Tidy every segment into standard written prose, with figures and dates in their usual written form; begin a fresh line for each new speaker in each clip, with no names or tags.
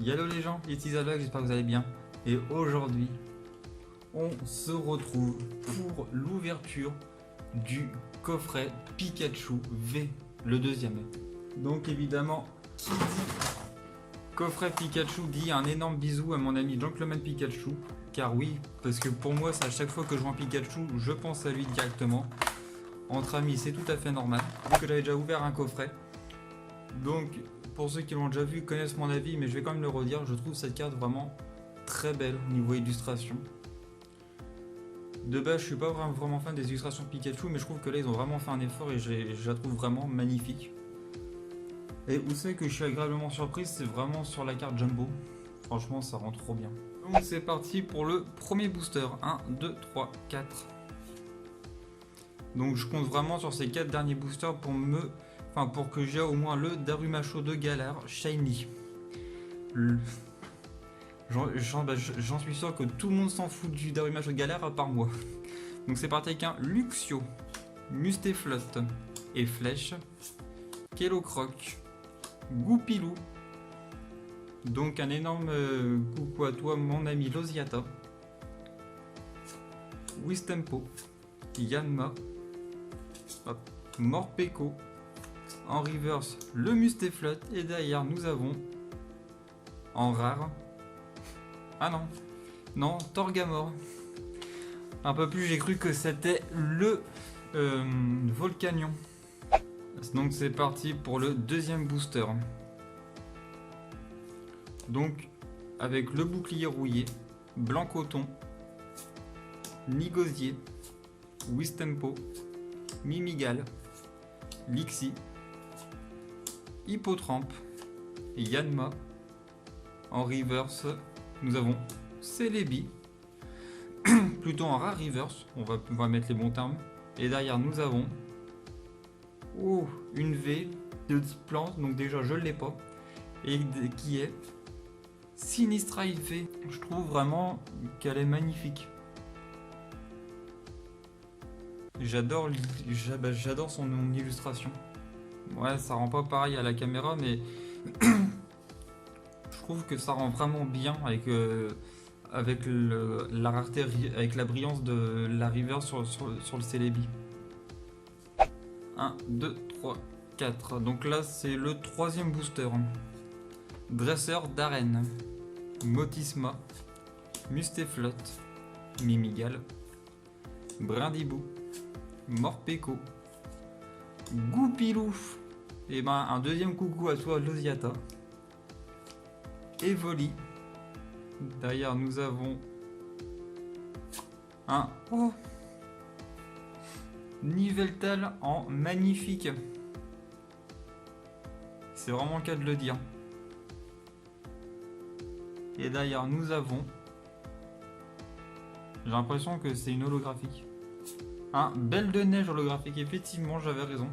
Hello les gens, ici Zalog, j'espère que vous allez bien. Et aujourd'hui, on se retrouve pour l'ouverture du coffret Pikachu V, le deuxième. Donc évidemment, qui dit coffret Pikachu dit un énorme bisou à mon ami Gentleman Pikachu. Car oui, parce que pour moi, c'est à chaque fois que je vois un Pikachu, je pense à lui directement. Entre amis, c'est tout à fait normal, vu que j'avais déjà ouvert un coffret. Donc, pour ceux qui l'ont déjà vu, connaissent mon avis, mais je vais quand même le redire, je trouve cette carte vraiment très belle au niveau illustration. De base, je suis pas vraiment fan des illustrations Pikachu, mais je trouve que là, ils ont vraiment fait un effort et je la trouve vraiment magnifique. Et où c'est que je suis agréablement surprise, c'est vraiment sur la carte Jumbo. Franchement, ça rend trop bien. Donc, c'est parti pour le premier booster. 1, 2, 3, 4. Donc, je compte vraiment sur ces 4 derniers boosters pour que j'ai au moins le Darumacho de Galar Shiny. J'en suis sûr que tout le monde s'en fout du Darumacho de Galar à part moi. Donc c'est parti avec un Luxio, Mustaflot et Flèche, Kellocroc, Goupilou. Donc un énorme coucou à toi mon ami Losiata, Wistempo, Yanma, Morpeko. En reverse, le Mustaflot. Et derrière, nous avons en rare. Ah non, non, Torgamore. Un peu plus, j'ai cru que c'était le Volcanion. Donc c'est parti pour le deuxième booster. Donc avec le bouclier rouillé, Blanc Coton, Nigosier, Wistempo, Mimigal, Lixie, Hippotrampe, Yanma. En reverse, nous avons Celebi, plutôt en rare reverse, on va mettre les bons termes. Et derrière, nous avons une V de plante, donc déjà je ne l'ai pas, et qui est Sinistra V. Je trouve vraiment qu'elle est magnifique. J'adore son illustration. Ouais, ça rend pas pareil à la caméra, mais je trouve que ça rend vraiment bien avec la rareté, avec la brillance de la river sur le Celebi. 1, 2, 3, 4. Donc là, c'est le troisième booster. Dresseur d'arène, Motisma, Mustaflot, Mimigal, Brindibou, Morpeko, Goupilou. Et ben un deuxième coucou à toi Losiata. Evoli. Derrière nous avons un Niveltal en magnifique. C'est vraiment le cas de le dire. Et derrière nous avons, j'ai l'impression que c'est une holographique. Un Belle de Neige holographique, effectivement j'avais raison.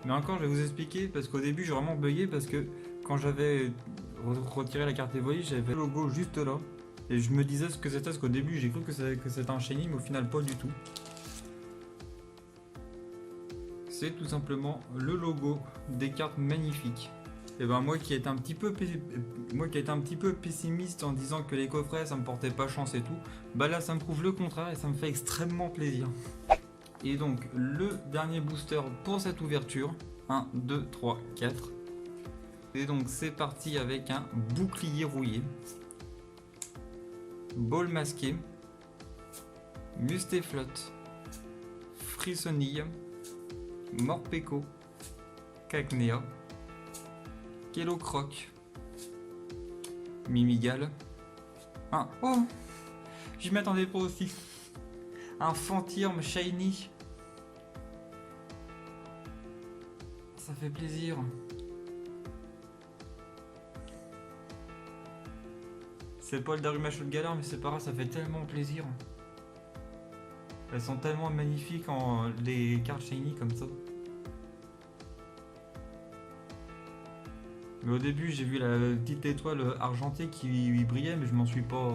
Mais encore je vais vous expliquer parce qu'au début j'ai vraiment bugué parce que quand j'avais retiré la carte Evoli, j'avais le logo juste là. Et je me disais ce que c'était, parce qu'au début j'ai cru que c'était un shiny, mais au final pas du tout. C'est tout simplement le logo des cartes magnifiques. Et ben moi qui étais un petit peu pessimiste en disant que les coffrets ça me portait pas chance et tout, bah là ça me prouve le contraire et ça me fait extrêmement plaisir. Et donc le dernier booster pour cette ouverture, 1, 2, 3, 4. Et donc c'est parti avec un bouclier rouillé, Ball masqué, Mustaflot, Frissonille, Morpeko, Cacnea, Kellocroc, Mimigal, je m'attendais pas aussi, un Fantirme Shiny. Ça fait plaisir. C'est pas le Darumacho de Galar, mais c'est pas grave, ça fait tellement plaisir. Elles sont tellement magnifiques les cartes shiny comme ça. Mais au début j'ai vu la petite étoile argentée qui brillait, mais je m'en suis pas.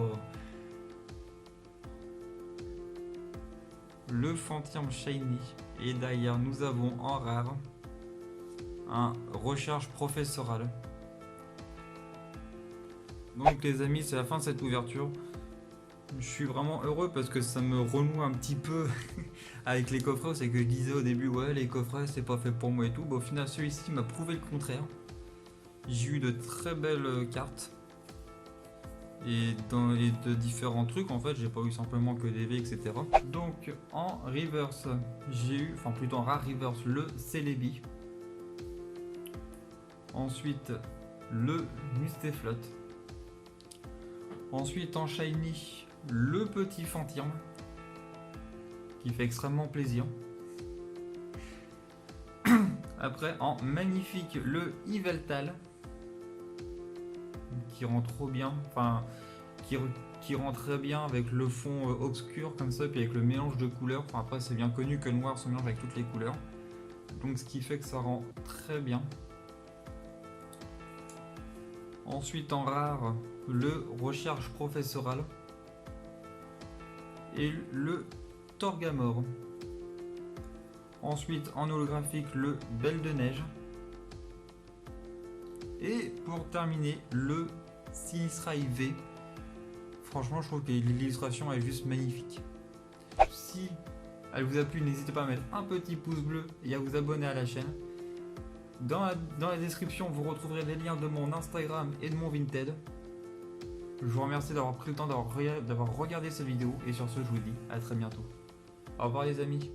Le Fantirme Shiny. Et derrière nous avons en rare un Recharge Professoral, Donc les amis, c'est la fin de cette ouverture. Je suis vraiment heureux parce que ça me renoue un petit peu avec les coffrets. C'est que je disais au début, ouais, les coffrets c'est pas fait pour moi et tout. Au final, celui-ci m'a prouvé le contraire. J'ai eu de très belles cartes et de différents trucs. En fait, j'ai pas eu simplement que des V, etc. Donc en reverse, j'ai eu, enfin plutôt en rare reverse, le Celebi. Ensuite, le Mustaflot. Ensuite, en shiny, le petit Fantirm, qui fait extrêmement plaisir. Après, en magnifique, le Yveltal, qui rend trop bien, enfin, qui rend très bien avec le fond obscur comme ça, puis avec le mélange de couleurs. Enfin, après, c'est bien connu que le noir se mélange avec toutes les couleurs. Donc, ce qui fait que ça rend très bien. Ensuite, en rare, le Recharge Professoral et le Torgamore. Ensuite, en holographique, le Belle de Neige. Et pour terminer, le Sinistra IV. Franchement, je trouve que l'illustration est juste magnifique. Si elle vous a plu, n'hésitez pas à mettre un petit pouce bleu et à vous abonner à la chaîne. Dans la description, vous retrouverez les liens de mon Instagram et de mon Vinted. Je vous remercie d'avoir pris le temps d'avoir regardé cette vidéo. Et sur ce, je vous dis à très bientôt. Au revoir les amis.